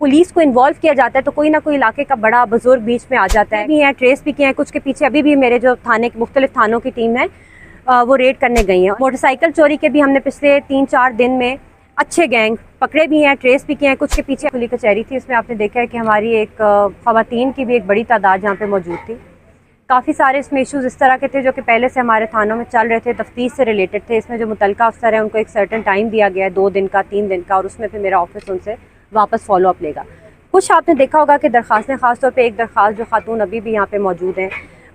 Police को involve किया जाता है तो कोई ना कोई इलाके का बड़ा बुजुर्ग बीच में आ जाता है। भी हैं, ट्रेस भी किए हैं, कुछ के पीछे अभी भी मेरे जो थाने मुख्तलिफ थानों की टीम है वो रेड करने गई है। मोटरसाइकिल चोरी के भी हमने पिछले 3-4 दिन में अच्छे गैंग पकड़े भी हैं, ट्रेस भी किए हैं। कुछ के पीछे खुली कचहरी थी, इसमें आपने देखा है कि हमारी एक ख़वातीन की भी एक बड़ी तादाद यहाँ पे मौजूद थी। काफ़ी सारे इसमें इश्यूज़ इस तरह के थे जो कि पहले से हमारे थानों में चल रहे थे, तफ्तीश से रिलेटेड थे। इसमें जो मुतलका अफसर है उनको एक सर्टन टाइम दिया गया है, 2 दिन का, 3 दिन का, और उसमें फिर मेरा ऑफिस उनसे वापस फॉलो अप लेगा। कुछ आपने देखा होगा कि दरख्वास्तें, ख़ासतौर पे एक दरख्वास्त जो खातून अभी भी यहाँ पे मौजूद हैं,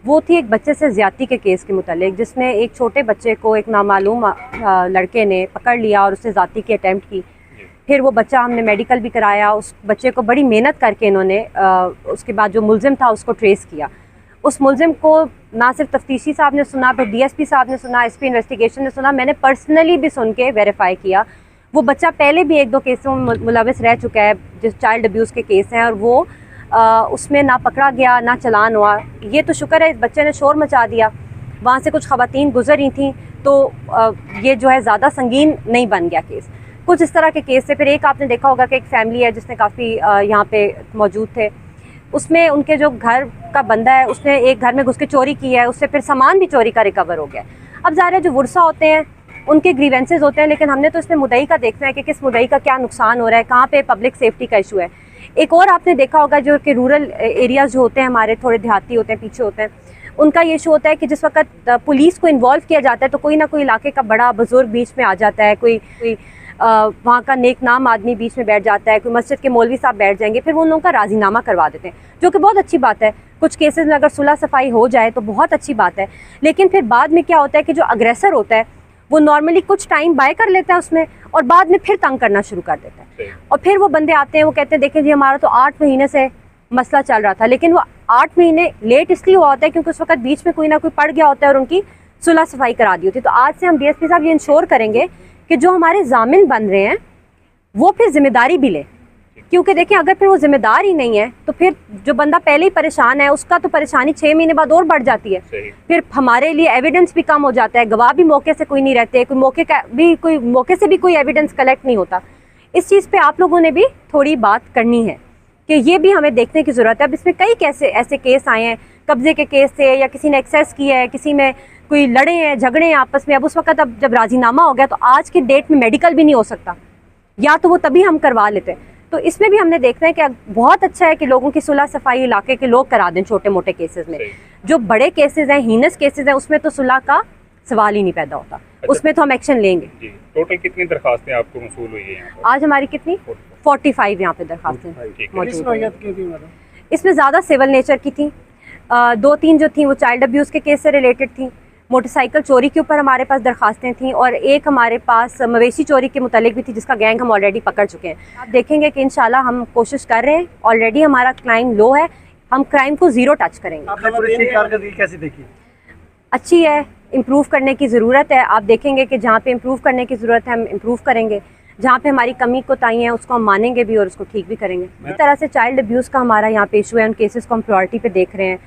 वो थी एक बच्चे से ज़्यादती के केस के मुतालिक, जिसमें एक छोटे बच्चे को एक नामालूम लड़के ने पकड़ लिया और उससे ज़्यादती की अटैम्प्ट की। फिर वो बच्चा हमने मेडिकल भी कराया, उस बच्चे को बड़ी मेहनत करके इन्होंने उसके बाद जो मुलजिम था उसको ट्रेस किया। उस मुलजिम को ना सिर्फ तफ्तीशी साहब ने सुना, फिर DSP साहब ने सुना, SP इन्वेस्टिगेशन ने सुना, मैंने पर्सनली भी सुन के वेरीफाई किया। वो बच्चा पहले भी 1-2 केसों में मुलविस रह चुका है, जो चाइल्ड अब्यूज़ के केस हैं, और वो उसमें ना पकड़ा गया ना चलान हुआ। ये तो शुक्र है इस बच्चे ने शोर मचा दिया, वहाँ से कुछ ख़वातीन गुजर रही थी, तो ये जो है ज़्यादा संगीन नहीं बन गया केस। कुछ इस तरह के केस से फिर एक आपने देखा होगा कि एक फ़ैमिली है जिसने काफ़ी यहाँ पे मौजूद थे, उसमें उनके जो घर का बंदा है उसने एक घर में घुस के चोरी की है, उससे फिर सामान भी चोरी का रिकवर हो गया। अब ज़ाहिर है जो वर्सा होते हैं उनके ग्रीवेंसेस होते हैं, लेकिन हमने तो इसमें मुद्दई का देखना है कि किस मुद्दई का क्या नुकसान हो रहा है, कहाँ पे पब्लिक सेफ्टी का इशू है। एक और आपने देखा होगा जो कि रूरल एरियाज़ जो होते हैं हमारे, थोड़े देहाती होते हैं, पीछे होते हैं, उनका ये इशू होता है कि जिस वक्त पुलिस को इन्वॉल्व किया जाता है तो कोई ना कोई इलाके का बड़ा बुजुर्ग बीच में आ जाता है, कोई वहाँ का नेक नाम आदमी बीच में बैठ जाता है, कोई मस्जिद के मौलवी साहब बैठ जाएंगे, फिर वो उन लोगों का राजीनामा करवा देते हैं, जो कि बहुत अच्छी बात है। कुछ केसेस में अगर सुलह सफाई हो जाए तो बहुत अच्छी बात है, लेकिन फिर बाद में क्या होता है कि जो अग्रेसर होता है वो नॉर्मली कुछ टाइम बाय कर लेता है उसमें, और बाद में फिर तंग करना शुरू कर देता है। और फिर वो बंदे आते हैं, वो कहते हैं देखें जी हमारा तो 8 महीने से मसला चल रहा था, लेकिन वो 8 महीने लेट इसलिए हुआ होता है क्योंकि उस वक्त बीच में कोई ना कोई पड़ गया होता है और उनकी सुलह सफाई करा दी होती है। तो आज से हम DSP साहब ये इंश्योर करेंगे कि जो हमारे जामिन बन रहे हैं वो फिर जिम्मेदारी भी लें, क्योंकि देखें अगर फिर वो जिम्मेदार ही नहीं है तो फिर जो बंदा पहले ही परेशान है उसका तो परेशानी 6 महीने बाद और बढ़ जाती है। फिर हमारे लिए एविडेंस भी कम हो जाता है, गवाह भी मौके से कोई नहीं रहते, कोई मौके से भी कोई एविडेंस कलेक्ट नहीं होता। इस चीज़ पे आप लोगों ने भी थोड़ी बात करनी है कि ये भी हमें देखने की ज़रूरत है। अब इसमें कई ऐसे केस आए हैं, कब्जे के केस थे, या किसी ने एक्सेस किया है, किसी में कोई लड़े हैं, झगड़े हैं आपस में। अब उस वक्त अब जब राजीनामा हो गया तो आज की डेट में मेडिकल भी नहीं हो सकता, या तो वो तभी हम करवा लेते हैं। तो इसमें भी हमने देखना है कि बहुत अच्छा है कि लोगों की सुलह सफाई इलाके के लोग करा दें छोटे मोटे केसेस में। जो बड़े केसेस हैं, हीनस केसेस हैं, उसमें तो सुलह का सवाल ही नहीं पैदा होता। अच्छा। उसमें तो हम एक्शन लेंगे। टोटल कितनी दरखास्तें आपको मौसूल हुई है यहाँ पर? आज हमारी कितनी 45 यहाँ पे दरखास्तें मौजूद। इसमें ज़्यादा सिविल नेचर की थी, 2-3 जो थी वो चाइल्ड अब्यूज़ के केस से रिलेटेड थी। मोटरसाइकिल चोरी के ऊपर हमारे पास दरखास्तें थी, और एक हमारे पास मवेशी चोरी के मुतालिक भी थी जिसका गैंग हम ऑलरेडी पकड़ चुके हैं। आप देखेंगे कि इंशाल्लाह हम कोशिश कर रहे हैं, ऑलरेडी हमारा क्राइम लो है, हम क्राइम को ज़ीरो टच करेंगे। आपने पुलिस की कारकर्दगी कैसी देखी? अच्छी है, इम्प्रूव करने की ज़रूरत है। आप देखेंगे कि जहाँ पे इम्प्रूव करने की ज़रूरत है हम इम्प्रूव करेंगे, जहाँ पे हमारी कमी कोताही है उसको हम मानेंगे भी और उसको ठीक भी करेंगे। इस तरह से चाइल्ड अब्यूज़ का हमारा यहाँ पे इशू है, उन केसेस को हम प्रायोरिटी पे देख रहे हैं।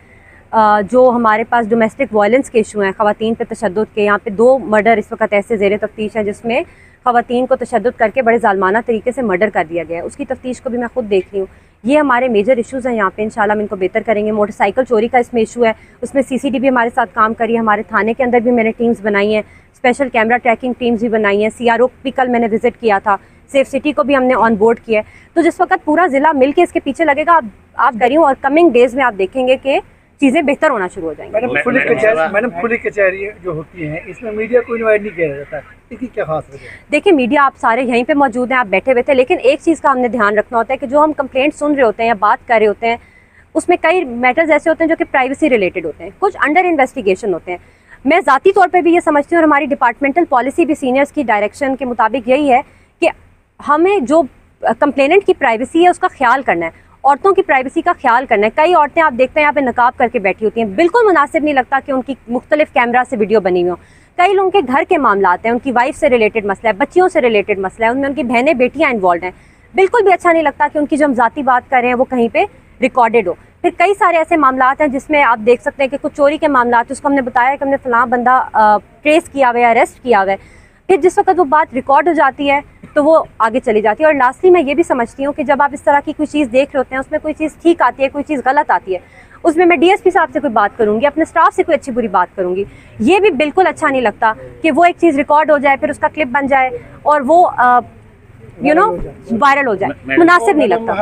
जो हमारे पास डोमेस्टिक वायलेंस के इशू हैं, ख़वातीन पे तशद्दुद के, यहाँ पे 2 मर्डर इस वक्त ऐसे ज़ेरे तफ्तीश हैं जिसमें ख़वातीन को तशद्दुद करके बड़े ज़ालमाना तरीके से मर्डर कर दिया गया है। उसकी तफ्तीश को भी मैं खुद देख रही हूँ। ये हमारे मेजर इश्यूज़ हैं यहाँ पे, इंशाल्लाह हम इनको बेहतर करेंगे। मोटरसाइकिल चोरी का इसमें इशू है, उसमें CCTV हमारे साथ काम करी है, हमारे थाने के अंदर भी मैंने टीम्स बनाई हैं, स्पेशल कैमरा ट्रैकिंग टीम्स भी बनाई हैं। CRO भी कल मैंने विजिट किया था, सेफ सिटी को भी हमने ऑन बोर्ड किया है। तो जिस वक्त पूरा ज़िला मिल के इसके पीछे लगेगा, आप करिए, और कमिंग डेज़ में आप देखेंगे कि चीज़ें बेहतर होना शुरू हो जाएंगी। मैडम पुलिस कचहरी जो होती हैं इसमें मीडिया को इन्वाइट नहीं किया जाता, इसकी क्या खास वजह है? देखिए मीडिया आप सारे यहीं पे मौजूद हैं, आप बैठे हुए थे, लेकिन एक चीज़ का हमने ध्यान रखना होता है कि जो हम कंप्लेंट सुन रहे होते हैं या बात कर रहे होते हैं उसमें कई मैटर्स ऐसे होते हैं जो कि प्राइवेसी रिलेटेड होते हैं, कुछ अंडर इन्वेस्टिगेशन होते हैं। मैं ज़ाती तौर पर भी ये समझती हूँ, और हमारी डिपार्टमेंटल पॉलिसी भी सीनियर्स की डायरेक्शन के मुताबिक यही है कि हमें जो कंप्लेनेंट की प्राइवेसी है उसका ख्याल करना है, औरतों की प्राइवेसी का ख्याल करना है। कई औरतें आप देखते हैं यहाँ पे नकाब करके बैठी होती हैं, बिल्कुल मुनासिब नहीं लगता कि उनकी मुख्तलिफ कैमरा से वीडियो बनी हुई हो। कई लोगों के घर के मामला हैं, उनकी वाइफ से रिलेटेड मसला है, बच्चियों से रिलेटेड मसला है, उनमें उनकी बहनें बेटियाँ इन्वॉल्व हैं, बिल्कुल भी अच्छा नहीं लगता कि उनकी जो हम ज़ाती बात कर रहे हैं वो कहीं पर रिकॉर्डेड हो। फिर कई सारे ऐसे मामला हैं जिसमें आप देख सकते हैं कि कुछ चोरी के मामला, उसको हमने बताया कि हमने फ़लाँ बंदा ट्रेस किया हुआ है, अरेस्ट किया हुआ है, फिर जिस वक्त वो बात रिकॉर्ड हो जाती है तो वो आगे चली जाती है। और लास्टली मैं ये भी समझती हूँ कि जब आप इस तरह की कोई चीज़ देख रहे होते हैं, उसमें कोई चीज़ ठीक आती है, कोई चीज़ गलत आती है, उसमें मैं डीएसपी साहब से कोई बात करूँगी, अपने स्टाफ से कोई अच्छी बुरी बात करूँगी। ये भी बिल्कुल अच्छा नहीं लगता कि वो एक चीज़ रिकॉर्ड हो जाए, फिर उसका क्लिप बन जाए और वो वायरल हो जाए, मुनासिब नहीं लगता।